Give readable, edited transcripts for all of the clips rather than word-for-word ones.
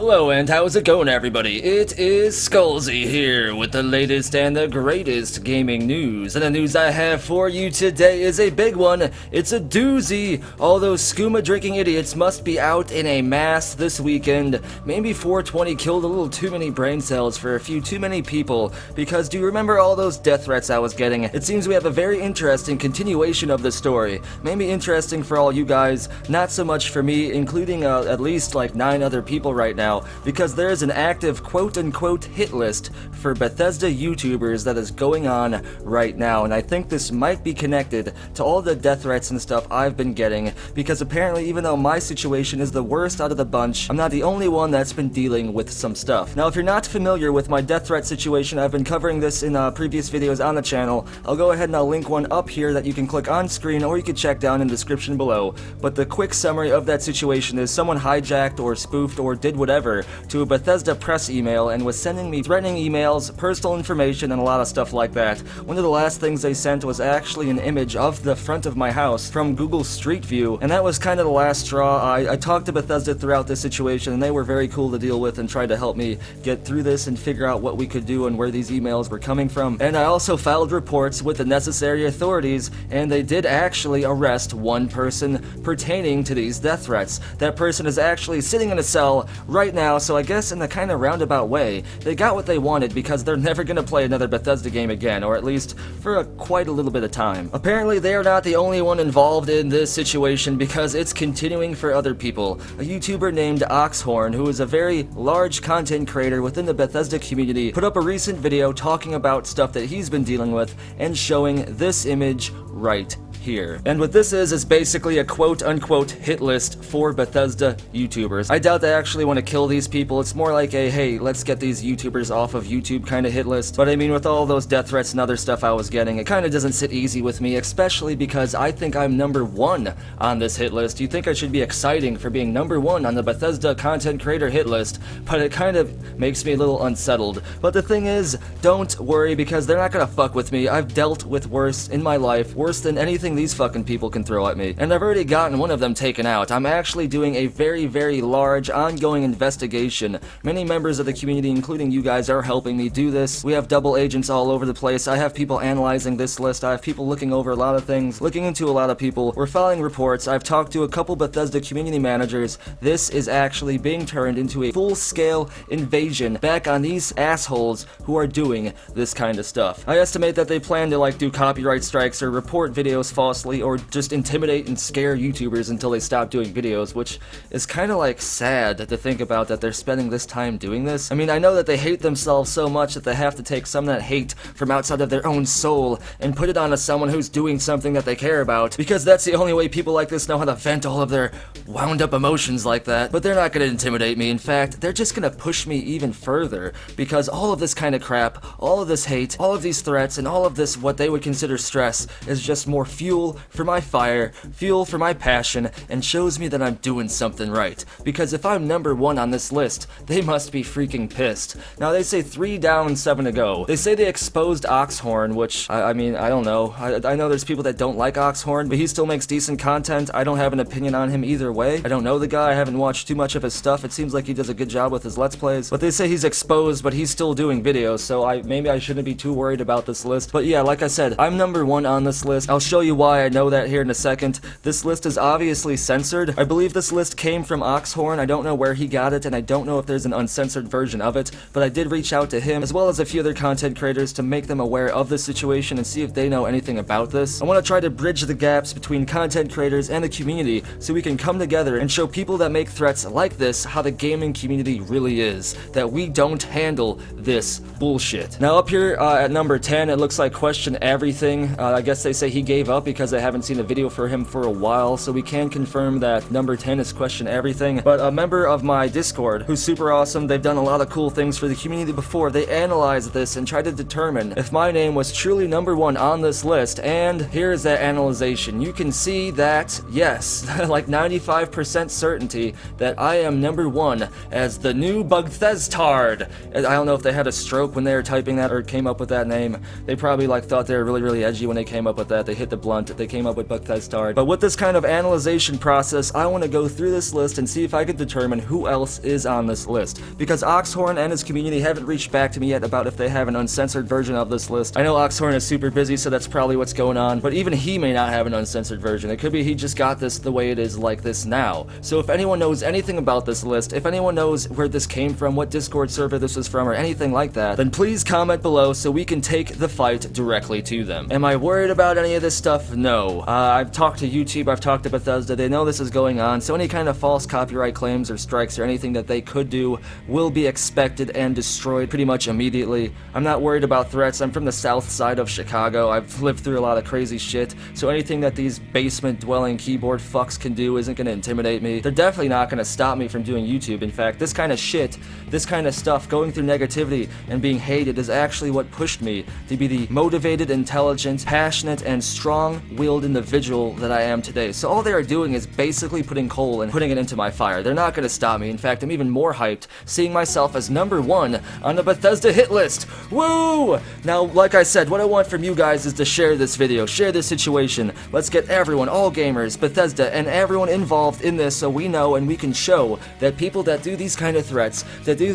Hello and how's it going, everybody? It is Skullzi here with the latest and the greatest gaming news. And the news I have for you today is a big one. It's a doozy. All those skooma drinking idiots must be out in a mass this weekend. Maybe 420 killed a little too many brain cells for a few too many people. Because do you remember all those death threats I was getting? It seems we have a very interesting continuation of the story. Maybe interesting for all you guys, not so much for me, including at least like 9 other people right now. Because there is an active quote-unquote hit list for Bethesda YouTubers that is going on right now, and I think this might be connected to all the death threats and stuff I've been getting, because apparently even though my situation is the worst out of the bunch, I'm not the only one that's been dealing with some stuff. Now, if you're not familiar with my death threat situation, I've been covering this in previous videos on the channel. I'll go ahead and I'll link one up here that you can click on screen, or you can check down in the description below. But the quick summary of that situation is someone hijacked or spoofed or did whatever to a Bethesda press email and was sending me threatening emails, personal information, and a lot of stuff like that. One of the last things they sent was actually an image of the front of my house from Google Street View, and that was kind of the last straw. I talked to Bethesda throughout this situation, and they were very cool to deal with and tried to help me get through this and figure out what we could do and where these emails were coming from. And I also filed reports with the necessary authorities, and they did actually arrest one person pertaining to these death threats. That person is actually sitting in a cell right now, so I guess in a kind of roundabout way, they got what they wanted because they're never gonna play another Bethesda game again, or at least for quite a little bit of time. Apparently, they are not the only one involved in this situation because it's continuing for other people. A YouTuber named Oxhorn, who is a very large content creator within the Bethesda community, put up a recent video talking about stuff that he's been dealing with and showing this image right here. And what this is basically a quote-unquote hit list for Bethesda YouTubers. I doubt they actually want to kill these people. It's more like a, hey, let's get these YouTubers off of YouTube kind of hit list. But I mean, with all those death threats and other stuff I was getting, it kind of doesn't sit easy with me, especially because I think I'm #1 on this hit list. You think I should be exciting for being #1 on the Bethesda Content Creator hit list, but it kind of makes me a little unsettled. But the thing is, don't worry, because they're not gonna fuck with me. I've dealt with worse in my life, worse than anything these fucking people can throw at me. And I've already gotten one of them taken out. I'm actually doing a very, very large ongoing investigation. Many members of the community, including you guys, are helping me do this. We have double agents all over the place. I have people analyzing this list. I have people looking over a lot of things, looking into a lot of people. We're filing reports. I've talked to a couple Bethesda community managers. This is actually being turned into a full-scale invasion back on these assholes who are doing this kind of stuff. I estimate that they plan to do copyright strikes or report videos falsely, or just intimidate and scare YouTubers until they stop doing videos, which is kind of sad to think about that they're spending this time doing this. I mean, I know that they hate themselves so much that they have to take some of that hate from outside of their own soul and put it onto someone who's doing something that they care about, because that's the only way people like this know how to vent all of their wound up emotions like that. But they're not going to intimidate me. In fact, they're just going to push me even further, because all of this kind of crap, all of this hate, all of these threats, and all of this what they would consider stress is just more fuel for my fire, fuel for my passion, and shows me that I'm doing something right. Because if I'm #1 on this list, they must be freaking pissed. Now, they say 3 down, 7 to go. They say they exposed Oxhorn, which, I mean, I don't know. I know there's people that don't like Oxhorn, but he still makes decent content. I don't have an opinion on him either way. I don't know the guy. I haven't watched too much of his stuff. It seems like he does a good job with his Let's Plays. But they say he's exposed, but he's still doing videos, so maybe I shouldn't be too worried about this list. But yeah, like I said, I'm #1 on this list. I'll show you why I know that here in a second. This list is obviously censored. I believe this list came from Oxhorn. I don't know where he got it, and I don't know if there's an uncensored version of it, but I did reach out to him, as well as a few other content creators, to make them aware of this situation and see if they know anything about this. I want to try to bridge the gaps between content creators and the community so we can come together and show people that make threats like this how the gaming community really is, that we don't handle this bullshit. Now, up here at #10, it looks like Question Everything. I guess they say he gave up because they haven't seen a video for him for a while, so we can confirm that #10 is Question Everything. But a member of my Discord, who's super awesome, they've done a lot of cool things for the community before, they analyzed this and tried to determine if my name was truly #1 on this list, and here's that analyzation. You can see that, yes, like 95% certainty that I am #1 as the new Bugthestard. I don't know if they had a stroke when they were typing that or came up with that name. They probably thought they were really, really edgy when they came up with that. They hit the blank blunt. They came up with Bethesda art. But with this kind of analyzation process, I want to go through this list and see if I can determine who else is on this list. Because Oxhorn and his community haven't reached back to me yet about if they have an uncensored version of this list. I know Oxhorn is super busy, so that's probably what's going on. But even he may not have an uncensored version. It could be he just got this the way it is like this now. So if anyone knows anything about this list, if anyone knows where this came from, what Discord server this was from, or anything like that, then please comment below so we can take the fight directly to them. Am I worried about any of this stuff? No. I've talked to YouTube, I've talked to Bethesda, they know this is going on, so any kind of false copyright claims or strikes or anything that they could do will be expected and destroyed pretty much immediately. I'm not worried about threats. I'm from the south side of Chicago. I've lived through a lot of crazy shit, so anything that these basement-dwelling keyboard fucks can do isn't going to intimidate me. They're definitely not going to stop me from doing YouTube. In fact, this kind of shit, this kind of stuff, going through negativity and being hated is actually what pushed me to be the motivated, intelligent, passionate, and strong-willed individual that I am today. So all they are doing is basically putting coal and putting it into my fire. They're not going to stop me. In fact, I'm even more hyped seeing myself as #1 on the Bethesda hit list. Woo! Now, like I said, what I want from you guys is to share this video, share this situation. Let's get everyone, all gamers, Bethesda, and everyone involved in this so we know and we can show that people that do these kind of threats, that do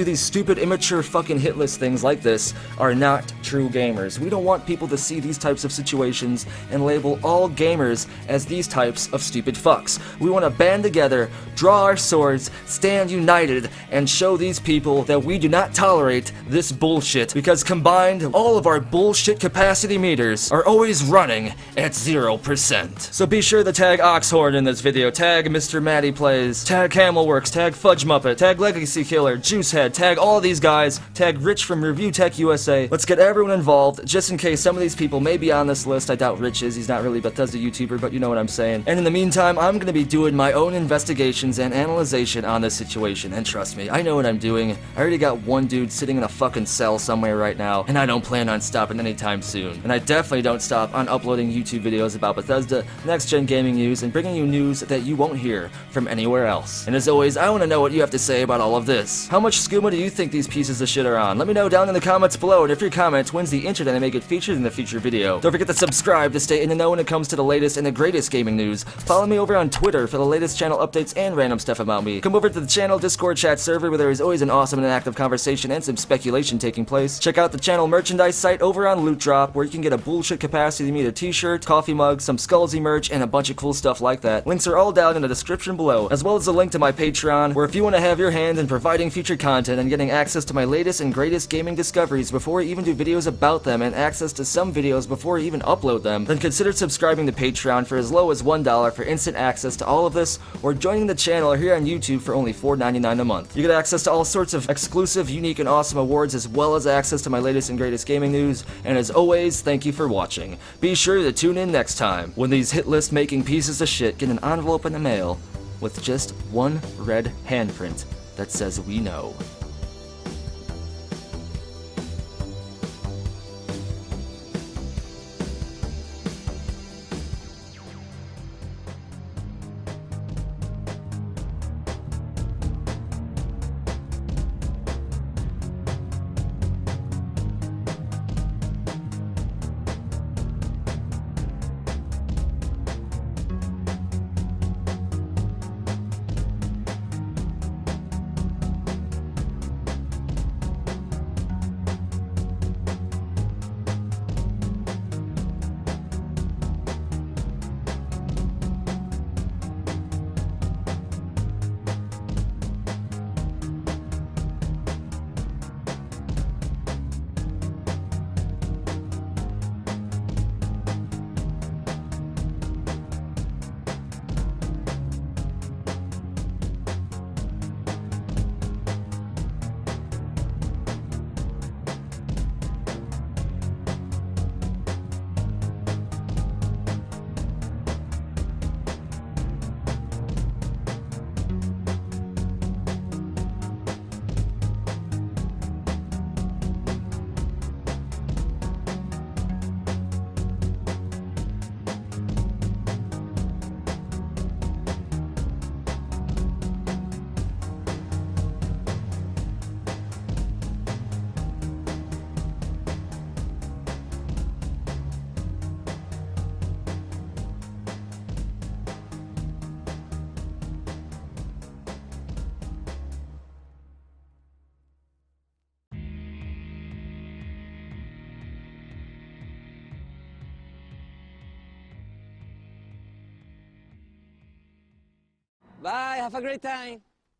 these stupid, immature fucking hit list things like this, are not true gamers. We don't want people to see these types of situations and label all gamers as these types of stupid fucks. We want to band together, draw our swords, stand united, and show these people that we do not tolerate this bullshit, because combined, all of our bullshit capacity meters are always running at 0%. So be sure to tag Oxhorn in this video, tag Mr. Matty Plays, tag Camelworks, tag Fudge Muppet, tag Legacy Killer, Juicehead, tag all of these guys, tag Rich from Review Tech USA. Let's get everyone involved, just in case some of these people may be on this list. I doubt Rich is, he's not really a Bethesda YouTuber, but you know what I'm saying. And in the meantime, I'm gonna be doing my own investigations and analyzation on this situation, and trust me, I know what I'm doing. I already got one dude sitting in a fucking cell somewhere right now, and I don't plan on stopping anytime soon. And I definitely don't stop on uploading YouTube videos about Bethesda, next-gen gaming news, and bringing you news that you won't hear from anywhere else. And as always, I want to know what you have to say about all of this. How much skooma do you think these pieces of shit are on? Let me know down in the comments below, and if your comment wins the internet, I may get featured in a future video. Don't forget to subscribe to stay in the know when it comes to the latest and the greatest gaming news. Follow me over on Twitter for the latest channel updates and random stuff about me. Come over to the channel Discord chat server where there is always an awesome and active conversation and some speculation taking place. Check out the channel merchandise site over on Loot Drop where you can get a bullshit capacity meter t-shirt, coffee mug, some Skullzi merch, and a bunch of cool stuff like that. Links are all down in the description below, as well as a link to my Patreon where if you want to have your hand in providing future content and getting access to my latest and greatest gaming discoveries before I even do videos about them and access to some videos before I even upload them, then consider subscribing to Patreon for as low as $1 for instant access to all of this, or joining the channel here on YouTube for only $4.99 a month. You get access to all sorts of exclusive, unique, and awesome awards, as well as access to my latest and greatest gaming news, and as always, thank you for watching. Be sure to tune in next time when these hit list making pieces of shit get an envelope in the mail with just one red handprint that says "We know." Bye, have a great time.